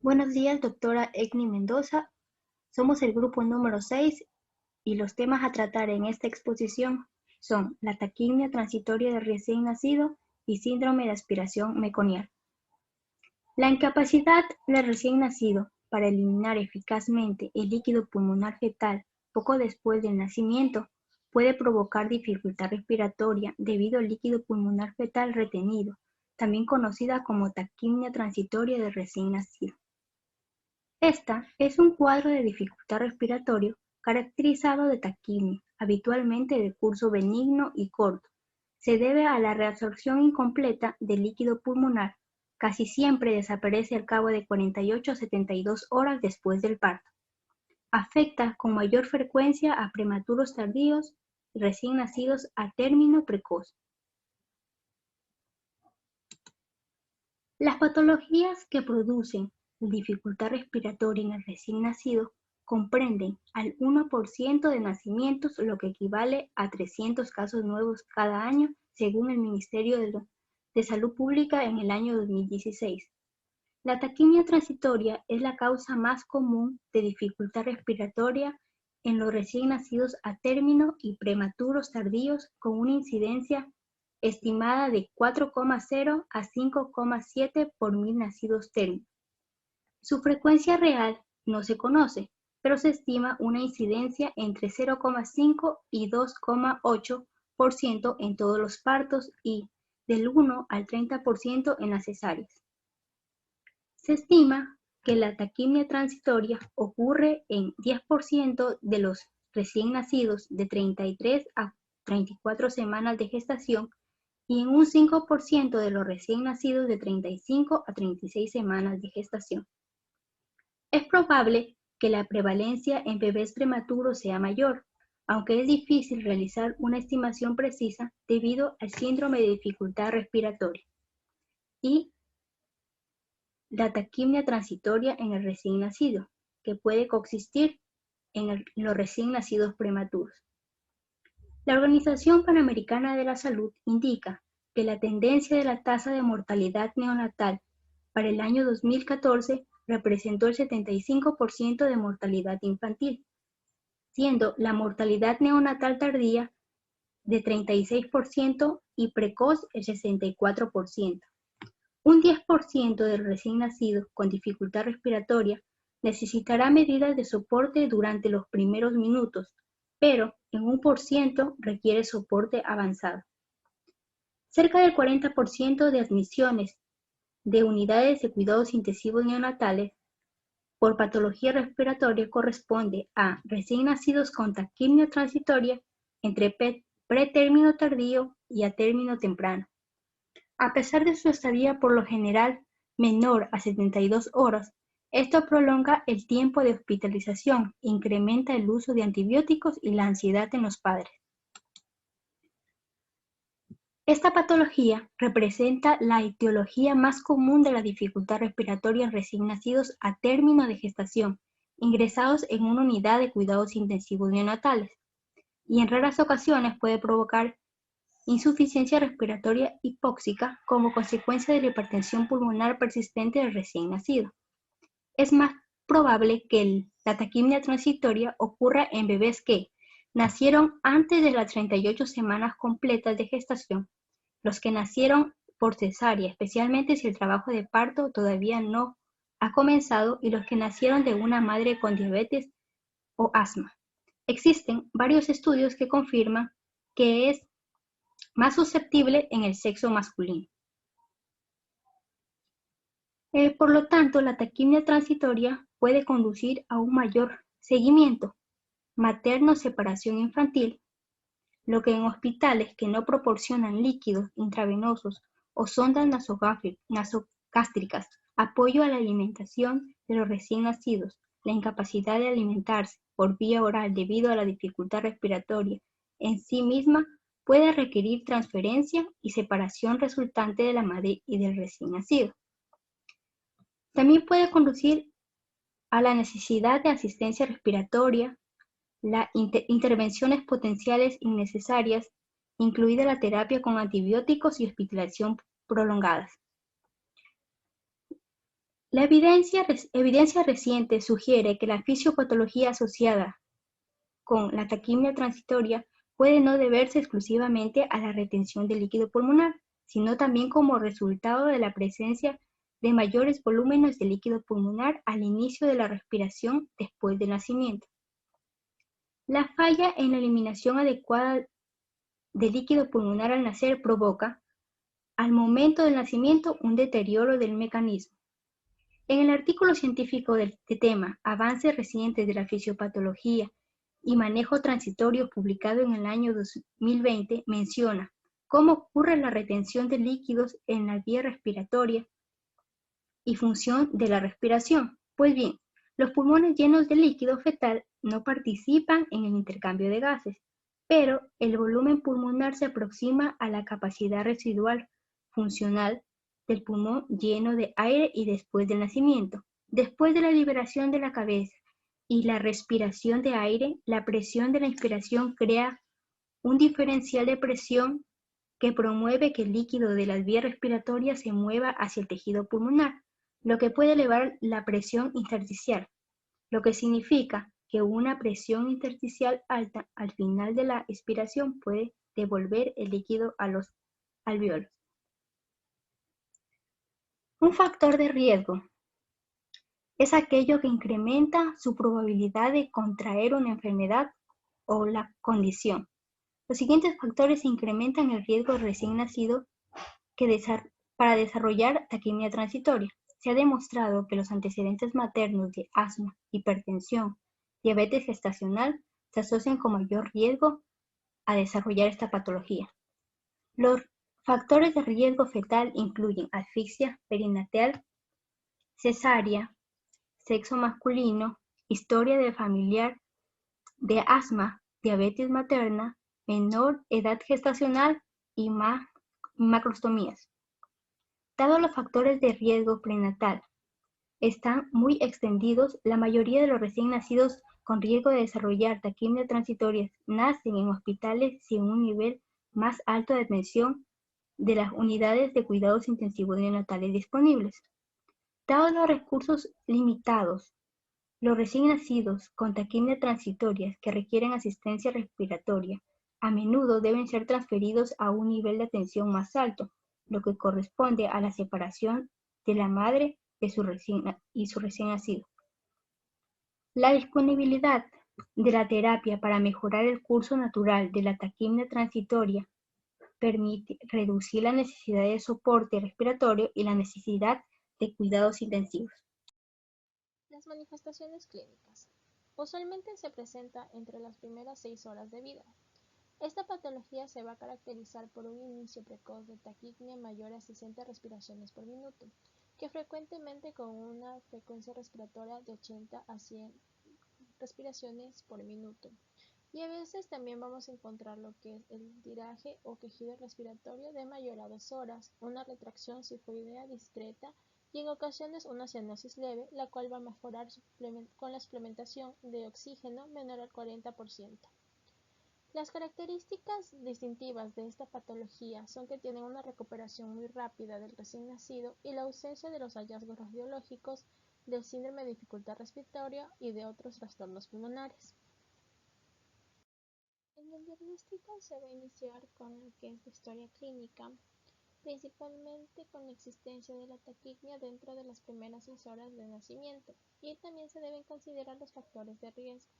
Buenos días, doctora Egni Mendoza. Somos el grupo número 6 y los temas a tratar en esta exposición son la taquimia transitoria del recién nacido y síndrome de aspiración meconial. La incapacidad del recién nacido para eliminar eficazmente el líquido pulmonar fetal poco después del nacimiento puede provocar dificultad respiratoria debido al líquido pulmonar fetal retenido, también conocida como taquimia transitoria del recién nacido. Esta es un cuadro de dificultad respiratorio caracterizado de taquimia, habitualmente de curso benigno y corto. Se debe a la reabsorción incompleta del líquido pulmonar. Casi siempre desaparece al cabo de 48 a 72 horas después del parto. Afecta con mayor frecuencia a prematuros tardíos y recién nacidos a término precoz. Las patologías que producen dificultad respiratoria en el recién nacido comprenden al 1% de nacimientos, lo que equivale a 300 casos nuevos cada año, según el Ministerio de Salud Pública en el año 2016. La taquimia transitoria es la causa más común de dificultad respiratoria en los recién nacidos a término y prematuros tardíos, con una incidencia estimada de 4,0 a 5,7 por 1000 nacidos términos. Su frecuencia real no se conoce, pero se estima una incidencia entre 0,5 y 2,8% en todos los partos y del 1 al 30% en las cesáreas. Se estima que la taquimia transitoria ocurre en 10% de los recién nacidos de 33 a 34 semanas de gestación y en un 5% de los recién nacidos de 35 a 36 semanas de gestación. Es probable que la prevalencia en bebés prematuros sea mayor, aunque es difícil realizar una estimación precisa debido al síndrome de dificultad respiratoria y la taquimia transitoria en el recién nacido, que puede coexistir en los recién nacidos prematuros. La Organización Panamericana de la Salud indica que la tendencia de la tasa de mortalidad neonatal para el año 2014 representó el 75% de mortalidad infantil, siendo la mortalidad neonatal tardía de 36% y precoz el 64%. Un 10% de los recién nacidos con dificultad respiratoria necesitará medidas de soporte durante los primeros minutos, pero en un por ciento requiere soporte avanzado. Cerca del 40% de admisiones de unidades de cuidados intensivos neonatales por patología respiratoria corresponde a recién nacidos con taquimia transitoria entre pretérmino tardío y a término temprano. A pesar de su estadía por lo general menor a 72 horas, esto prolonga el tiempo de hospitalización, incrementa el uso de antibióticos y la ansiedad en los padres. Esta patología representa la etiología más común de la dificultad respiratoria en recién nacidos a término de gestación, ingresados en una unidad de cuidados intensivos neonatales, y en raras ocasiones puede provocar insuficiencia respiratoria hipóxica como consecuencia de la hipertensión pulmonar persistente del recién nacido. Es más probable que la taquimia transitoria ocurra en bebés que nacieron antes de las 38 semanas completas de gestación, los que nacieron por cesárea, especialmente si el trabajo de parto todavía no ha comenzado, y los que nacieron de una madre con diabetes o asma. Existen varios estudios que confirman que es más susceptible en el sexo masculino. Por lo tanto, la taquimia transitoria puede conducir a un mayor seguimiento materno-separación infantil, lo que en hospitales que no proporcionan líquidos intravenosos o sondas nasogástricas, apoyo a la alimentación de los recién nacidos, la incapacidad de alimentarse por vía oral debido a la dificultad respiratoria en sí misma puede requerir transferencia y separación resultante de la madre y del recién nacido. También puede conducir a la necesidad de asistencia respiratoria, las intervenciones potenciales innecesarias, incluida la terapia con antibióticos y hospitalización prolongadas. La evidencia reciente sugiere que la fisiopatología asociada con la taquimia transitoria puede no deberse exclusivamente a la retención de líquido pulmonar, sino también como resultado de la presencia de mayores volúmenes de líquido pulmonar al inicio de la respiración después del nacimiento. La falla en la eliminación adecuada de líquido pulmonar al nacer provoca, al momento del nacimiento, un deterioro del mecanismo. En el artículo científico de tema Avances recientes de la fisiopatología y manejo transitorio publicado en el año 2020 menciona cómo ocurre la retención de líquidos en la vía respiratoria y función de la respiración. Pues bien, los pulmones llenos de líquido fetal no participan en el intercambio de gases, pero el volumen pulmonar se aproxima a la capacidad residual funcional del pulmón lleno de aire y después del nacimiento. Después de la liberación de la cabeza y la respiración de aire, la presión de la inspiración crea un diferencial de presión que promueve que el líquido de las vías respiratorias se mueva hacia el tejido pulmonar, lo que puede elevar la presión intersticial, lo que significa que una presión intersticial alta al final de la expiración puede devolver el líquido a los alvéolos. Un factor de riesgo es aquello que incrementa su probabilidad de contraer una enfermedad o la condición. Los siguientes factores incrementan el riesgo del recién nacido para desarrollar taquimia transitoria. Se ha demostrado que los antecedentes maternos de asma, hipertensión, diabetes gestacional se asocian con mayor riesgo a desarrollar esta patología. Los factores de riesgo fetal incluyen asfixia perinatal, cesárea, sexo masculino, historia de familiar de asma, diabetes materna, menor edad gestacional y macrostomías. Dado los factores de riesgo prenatal están muy extendidos, la mayoría de los recién nacidos con riesgo de desarrollar taquimia transitoria nacen en hospitales sin un nivel más alto de atención de las unidades de cuidados intensivos neonatales disponibles. Dados los recursos limitados, los recién nacidos con taquimia transitoria que requieren asistencia respiratoria a menudo deben ser transferidos a un nivel de atención más alto, lo que corresponde a la separación de la madre y su recién nacido. La disponibilidad de la terapia para mejorar el curso natural de la taquimia transitoria permite reducir la necesidad de soporte respiratorio y la necesidad de cuidados intensivos. Las manifestaciones clínicas. Usualmente se presenta entre las primeras 6 horas de vida. Esta patología se va a caracterizar por un inicio precoz de taquipnea mayor a 60 respiraciones por minuto, que frecuentemente con una frecuencia respiratoria de 80 a 100 respiraciones por minuto. Y a veces también vamos a encontrar lo que es el tiraje o quejido respiratorio de mayor a 2 horas, una retracción sifoidea discreta y en ocasiones una cianosis leve, la cual va a mejorar con la suplementación de oxígeno menor al 40%. Las características distintivas de esta patología son que tienen una recuperación muy rápida del recién nacido y la ausencia de los hallazgos radiológicos del síndrome de dificultad respiratoria y de otros trastornos pulmonares. En el diagnóstico se va a iniciar con lo que es la historia clínica, principalmente con la existencia de la taquipnea dentro de las primeras 6 horas de nacimiento, y también se deben considerar los factores de riesgo.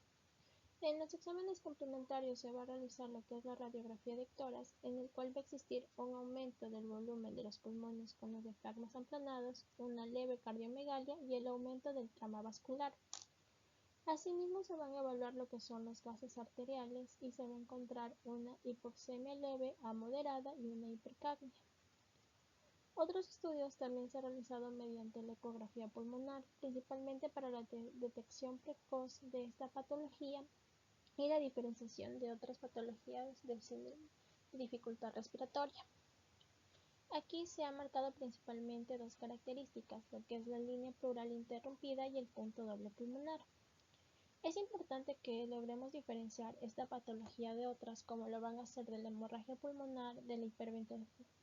En los exámenes complementarios se va a realizar lo que es la radiografía de tórax, en el cual va a existir un aumento del volumen de los pulmones con los diafragmas aplanados, una leve cardiomegalia y el aumento del trama vascular. Asimismo se van a evaluar lo que son los gases arteriales y se va a encontrar una hipoxemia leve a moderada y una hipercapnia. Otros estudios también se han realizado mediante la ecografía pulmonar, principalmente para la detección precoz de esta patología y la diferenciación de otras patologías del síndrome de dificultad respiratoria. Aquí se han marcado principalmente dos características, lo que es la línea pleural interrumpida y el punto doble pulmonar. Es importante que logremos diferenciar esta patología de otras, como lo van a hacer de la hemorragia pulmonar, de la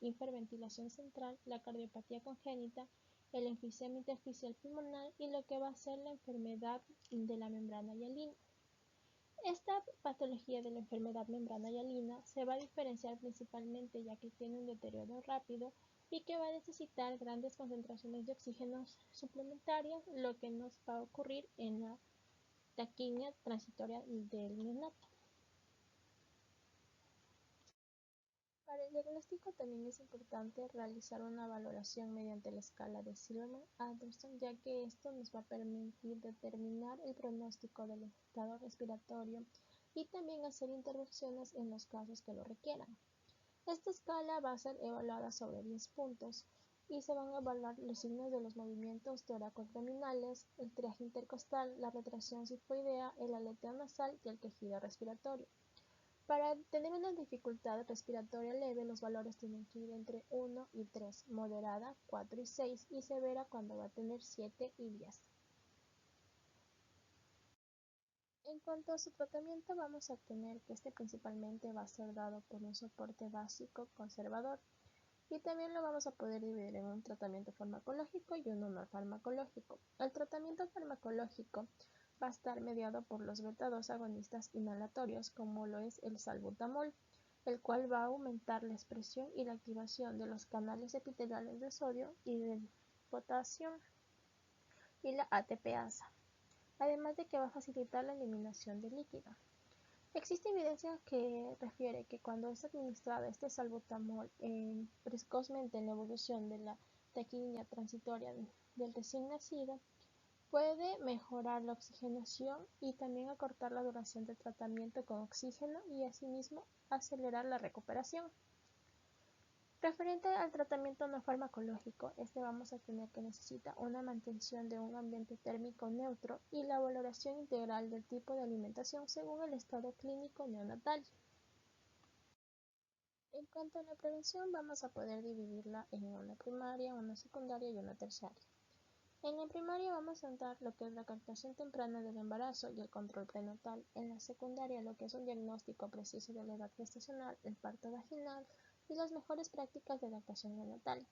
hiperventilación central, la cardiopatía congénita el enfisema intersticial pulmonar y lo que va a ser la enfermedad de la membrana hialina. Esta patología de la enfermedad membrana hialina se va a diferenciar principalmente ya que tiene un deterioro rápido y que va a necesitar grandes concentraciones de oxígenos suplementarias, lo que nos va a ocurrir en la taquimia transitoria del neonato. Para el diagnóstico también es importante realizar una valoración mediante la escala de Silverman-Anderson, ya que esto nos va a permitir determinar el pronóstico del estado respiratorio y también hacer intervenciones en los casos que lo requieran. Esta escala va a ser evaluada sobre 10 puntos y se van a evaluar los signos de los movimientos toracoabdominales, el triaje intercostal, la retracción sifoidea, el aleteo nasal y el quejido respiratorio. Para tener una dificultad respiratoria leve, los valores tienen que ir entre 1 y 3, moderada 4 y 6 y severa cuando va a tener 7 y 10. En cuanto a su tratamiento, vamos a tener que este principalmente va a ser dado por un soporte básico conservador y también lo vamos a poder dividir en un tratamiento farmacológico y uno no farmacológico. El tratamiento farmacológico va a estar mediado por los beta-2 agonistas inhalatorios, como lo es el salbutamol, el cual va a aumentar la expresión y la activación de los canales epiteliales de sodio y de potasio y la ATPasa, además de que va a facilitar la eliminación de líquido. Existe evidencia que refiere que cuando es administrado este salbutamol precozmente en la evolución de la taquimia transitoria del recién nacido, puede mejorar la oxigenación y también acortar la duración del tratamiento con oxígeno y asimismo acelerar la recuperación. Referente al tratamiento no farmacológico, vamos a tener que necesita una mantención de un ambiente térmico neutro y la valoración integral del tipo de alimentación según el estado clínico neonatal. En cuanto a la prevención, vamos a poder dividirla en una primaria, una secundaria y una terciaria. En la primaria vamos a dar lo que es la captación temprana del embarazo y el control prenatal. En la secundaria lo que es un diagnóstico preciso de la edad gestacional, el parto vaginal y las mejores prácticas de lactación neonatal.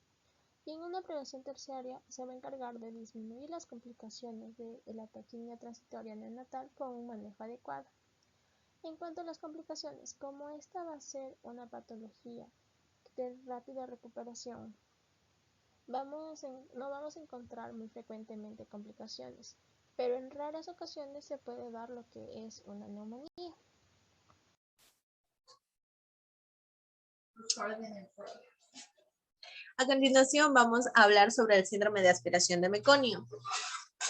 Y en una prevención terciaria se va a encargar de disminuir las complicaciones de la taquimia transitoria neonatal con un manejo adecuado. En cuanto a las complicaciones, como esta va a ser una patología de rápida recuperación, no vamos a encontrar muy frecuentemente complicaciones, pero en raras ocasiones se puede dar lo que es una neumonía. A continuación vamos a hablar sobre el síndrome de aspiración de meconio.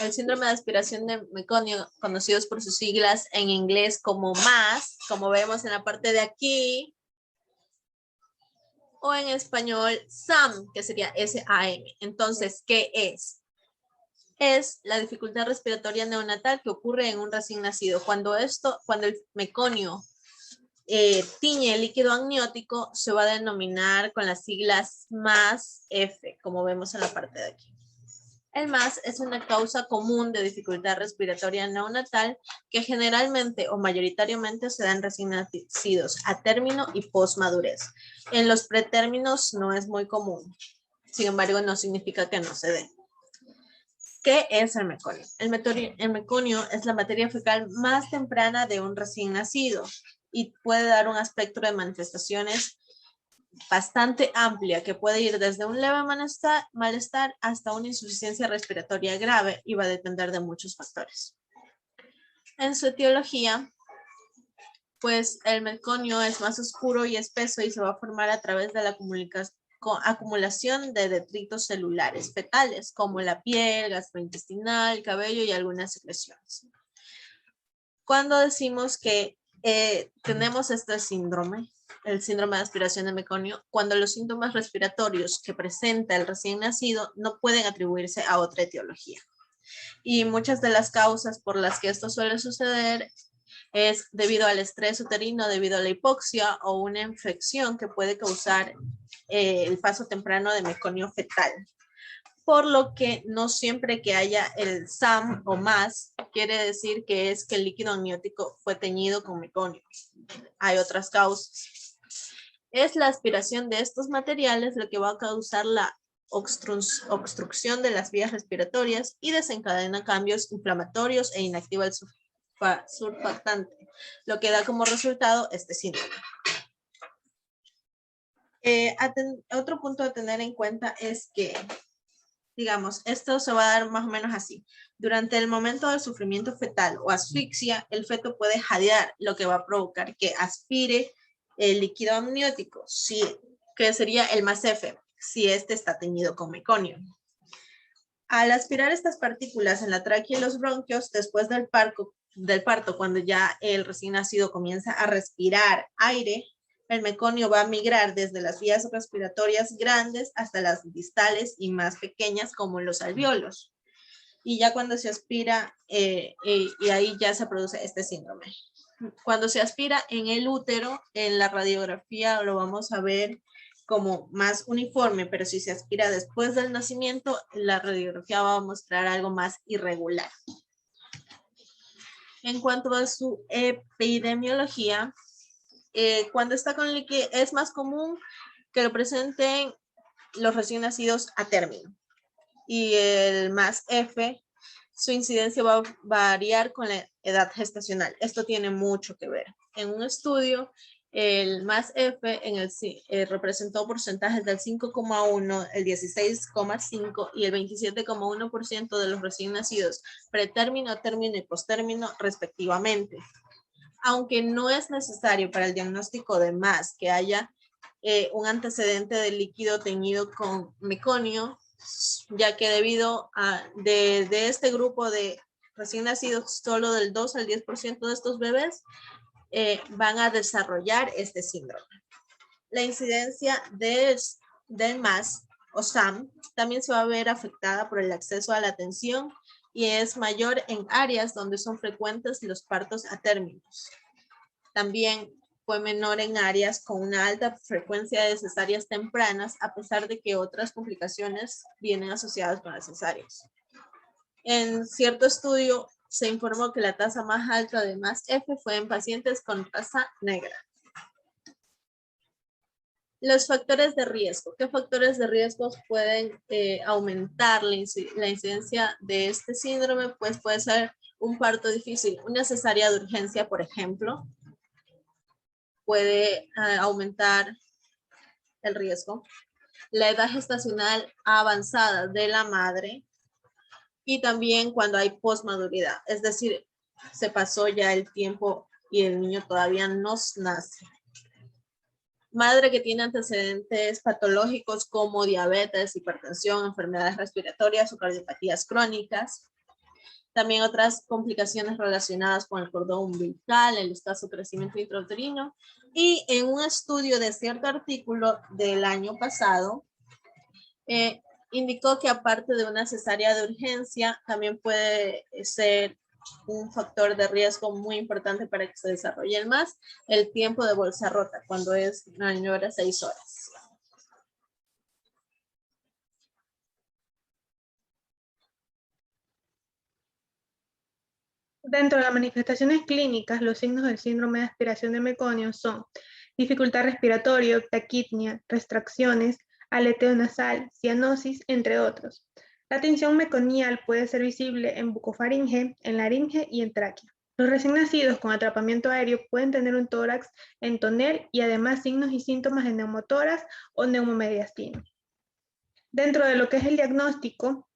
El síndrome de aspiración de meconio, conocidos por sus siglas en inglés como MAS, como vemos en la parte de aquí, o en español SAM, que sería SAM. Entonces, ¿qué es? Es la dificultad respiratoria neonatal que ocurre en un recién nacido. Cuando el meconio tiñe el líquido amniótico, se va a denominar con las siglas MAS-F, como vemos en la parte de aquí. El MAS es una causa común de dificultad respiratoria neonatal que generalmente o mayoritariamente se da en recién nacidos a término y posmadurez. En los pretérminos no es muy común. Sin embargo, no significa que no se dé. ¿Qué es el meconio? El meconio es la materia fecal más temprana de un recién nacido y puede dar un espectro de manifestaciones bastante amplia que puede ir desde un leve malestar hasta una insuficiencia respiratoria grave y va a depender de muchos factores. En su etiología, pues el meconio es más oscuro y espeso y se va a formar a través de la acumulación de detritos celulares fetales como la piel, gastrointestinal, cabello y algunas secreciones. Cuando decimos que tenemos este síndrome, el síndrome de aspiración de meconio, cuando los síntomas respiratorios que presenta el recién nacido no pueden atribuirse a otra etiología. Y muchas de las causas por las que esto suele suceder es debido al estrés uterino, debido a la hipoxia o una infección que puede causar el paso temprano de meconio fetal. Por lo que no siempre que haya el SAM o MAS quiere decir que es que el líquido amniótico fue teñido con meconio. Hay otras causas. Es la aspiración de estos materiales lo que va a causar la obstrucción de las vías respiratorias y desencadena cambios inflamatorios e inactiva el surfactante, lo que da como resultado este síndrome. Otro punto a tener en cuenta es que, digamos, esto se va a dar más o menos así. Durante el momento del sufrimiento fetal o asfixia, el feto puede jadear, lo que va a provocar que aspire el líquido amniótico, que sería el más F, si este está teñido con meconio. Al aspirar estas partículas en la tráquea y los bronquios, después del parto, cuando ya el recién nacido comienza a respirar aire, el meconio va a migrar desde las vías respiratorias grandes hasta las distales y más pequeñas como los alvéolos. Y ya cuando se aspira, y ahí ya se produce este síndrome. Cuando se aspira en el útero, en la radiografía lo vamos a ver como más uniforme, pero si se aspira después del nacimiento, la radiografía va a mostrar algo más irregular. En cuanto a su epidemiología, cuando está con líquido, es más común que lo presenten los recién nacidos a término. Y el más F, su incidencia va a variar con la edad gestacional. Esto tiene mucho que ver. En un estudio, el más F representó porcentajes del 5,1, el 16,5 y el 27,1% de los recién nacidos, pretérmino, término y postérmino, respectivamente. Aunque no es necesario para el diagnóstico de más que haya un antecedente de líquido teñido con meconio, ya que debido a de este grupo de recién nacidos, solo del 2 al 10% de estos bebés van a desarrollar este síndrome. La incidencia del MAS o SAM también se va a ver afectada por el acceso a la atención y es mayor en áreas donde son frecuentes los partos a términos. También fue menor en áreas con una alta frecuencia de cesáreas tempranas, a pesar de que otras complicaciones vienen asociadas con las cesáreas. En cierto estudio se informó que la tasa más alta de más F fue en pacientes con raza negra. Los factores de riesgo. ¿Qué factores de riesgo pueden aumentar la incidencia de este síndrome? Pues puede ser un parto difícil, una cesárea de urgencia, por ejemplo, puede aumentar el riesgo. La edad gestacional avanzada de la madre y también cuando hay posmaduridad, es decir, se pasó ya el tiempo y el niño todavía no nace. Madre que tiene antecedentes patológicos como diabetes, hipertensión, enfermedades respiratorias o cardiopatías crónicas. También otras complicaciones relacionadas con el cordón umbilical, el escaso crecimiento intrauterino. Y en un estudio de cierto artículo del año pasado, indicó que aparte de una cesárea de urgencia, también puede ser un factor de riesgo muy importante para que se desarrolle el MAS, el tiempo de bolsa rota, cuando es mayor a 6 horas. Dentro de las manifestaciones clínicas, los signos del síndrome de aspiración de meconio son dificultad respiratoria, taquipnia, restricciones, aleteo nasal, cianosis, entre otros. La tensión meconial puede ser visible en bucofaringe, en laringe y en tráquea. Los recién nacidos con atrapamiento aéreo pueden tener un tórax en tonel y además signos y síntomas de neumotórax o neumomediastino. Dentro de lo que es el diagnóstico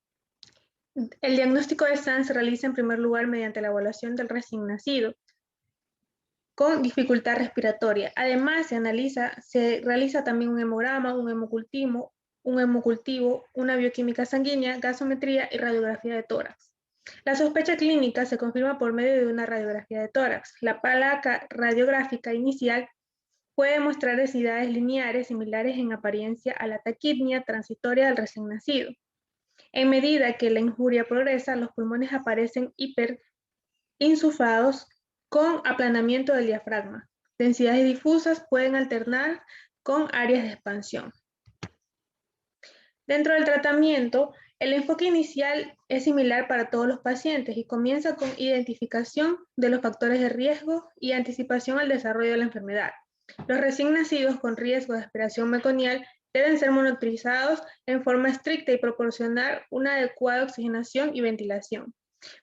de SAM se realiza en primer lugar mediante la evaluación del recién nacido con dificultad respiratoria. Además, se realiza también un hemograma, un hemocultivo, una bioquímica sanguínea, gasometría y radiografía de tórax. La sospecha clínica se confirma por medio de una radiografía de tórax. La placa radiográfica inicial puede mostrar densidades lineares similares en apariencia a la taquipnia transitoria del recién nacido. En medida que la injuria progresa, los pulmones aparecen hiperinsuflados con aplanamiento del diafragma. Densidades difusas pueden alternar con áreas de expansión. Dentro del tratamiento, el enfoque inicial es similar para todos los pacientes y comienza con identificación de los factores de riesgo y anticipación al desarrollo de la enfermedad. Los recién nacidos con riesgo de aspiración meconial deben ser monitorizados en forma estricta y proporcionar una adecuada oxigenación y ventilación.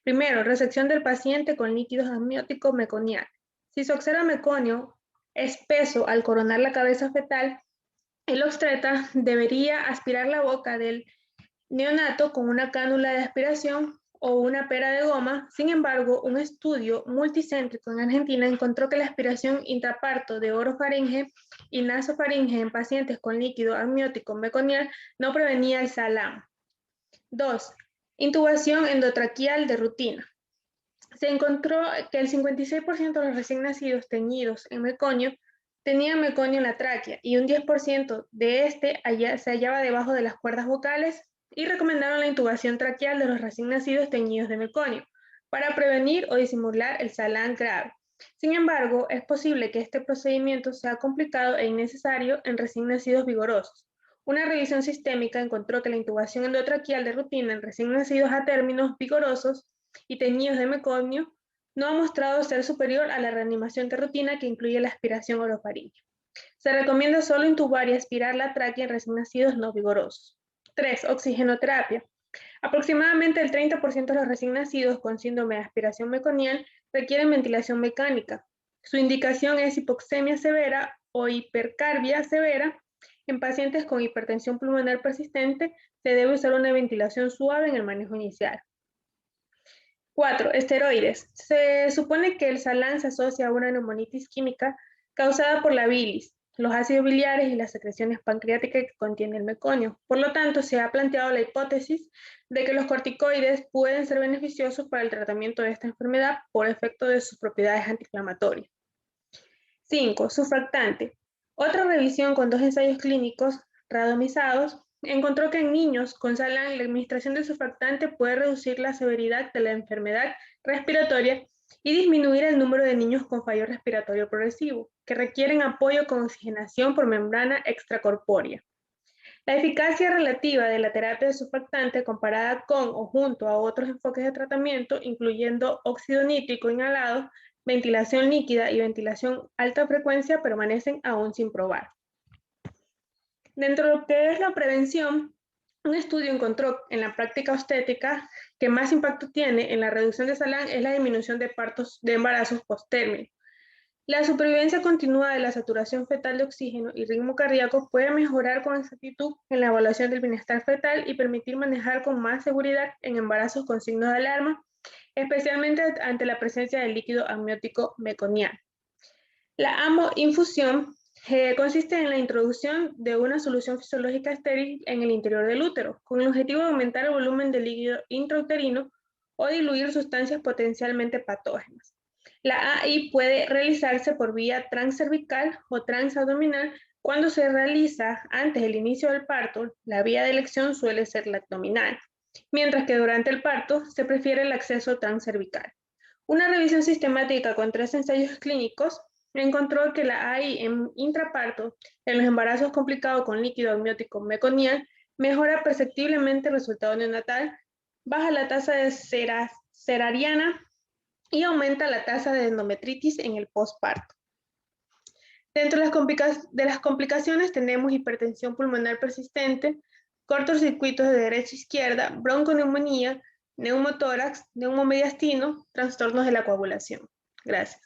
Primero, resección del paciente con líquidos amnióticos meconial. Si se observa meconio espeso al coronar la cabeza fetal, el obstetra debería aspirar la boca del neonato con una cánula de aspiración o una pera de goma. Sin embargo, un estudio multicéntrico en Argentina encontró que la aspiración intraparto de orofaringe y nasofaringe en pacientes con líquido amniótico meconial no prevenía el SALAM. 2. Intubación endotraqueal de rutina. Se encontró que el 56% de los recién nacidos teñidos en meconio tenían meconio en la tráquea y un 10% de este se hallaba debajo de las cuerdas vocales, y recomendaron la intubación traqueal de los recién nacidos teñidos de meconio para prevenir o disimular el SALAM grave. Sin embargo, es posible que este procedimiento sea complicado e innecesario en recién nacidos vigorosos. Una revisión sistémica encontró que la intubación endotraqueal de rutina en recién nacidos a términos vigorosos y teñidos de meconio no ha mostrado ser superior a la reanimación de rutina que incluye la aspiración orofaríngea. Se recomienda solo intubar y aspirar la tráquea en recién nacidos no vigorosos. 3. Oxigenoterapia. Aproximadamente el 30% de los recién nacidos con síndrome de aspiración meconial requieren ventilación mecánica. Su indicación es hipoxemia severa o hipercarbia severa. En pacientes con hipertensión pulmonar persistente se debe usar una ventilación suave en el manejo inicial. 4. Esteroides. Se supone que el SALAM se asocia a una neumonitis química causada por la bilis, los ácidos biliares y las secreciones pancreáticas que contiene el meconio. Por lo tanto, se ha planteado la hipótesis de que los corticoides pueden ser beneficiosos para el tratamiento de esta enfermedad por efecto de sus propiedades antiinflamatorias. 5. Surfactante. Otra revisión con 2 ensayos clínicos randomizados encontró que en niños con SALAM la administración de surfactante puede reducir la severidad de la enfermedad respiratoria y disminuir el número de niños con fallo respiratorio progresivo, que requieren apoyo con oxigenación por membrana extracorpórea. La eficacia relativa de la terapia de surfactante comparada con o junto a otros enfoques de tratamiento, incluyendo óxido nítrico inhalado, ventilación líquida y ventilación alta frecuencia, permanecen aún sin probar. Dentro de lo que es la prevención, un estudio encontró en la práctica obstétrica que más impacto tiene en la reducción de SALAM es la disminución de embarazos posttérmino. La supervivencia continua de la saturación fetal de oxígeno y ritmo cardíaco puede mejorar con exactitud en la evaluación del bienestar fetal y permitir manejar con más seguridad en embarazos con signos de alarma, especialmente ante la presencia del líquido amniótico meconial. La AMO-infusión consiste en la introducción de una solución fisiológica estéril en el interior del útero, con el objetivo de aumentar el volumen de líquido intrauterino o diluir sustancias potencialmente patógenas. La AI puede realizarse por vía transcervical o transabdominal. Cuando se realiza antes del inicio del parto, la vía de elección suele ser la abdominal, mientras que durante el parto se prefiere el acceso transcervical. Una revisión sistemática con 3 ensayos clínicos encontró que la AI en intraparto en los embarazos complicados con líquido amniótico meconial mejora perceptiblemente el resultado neonatal, baja la tasa de cesariana y aumenta la tasa de endometritis en el posparto. Dentro de las complicaciones tenemos hipertensión pulmonar persistente, cortocircuitos de derecha a izquierda, bronconeumonía, neumotórax, neumomediastino, trastornos de la coagulación. Gracias.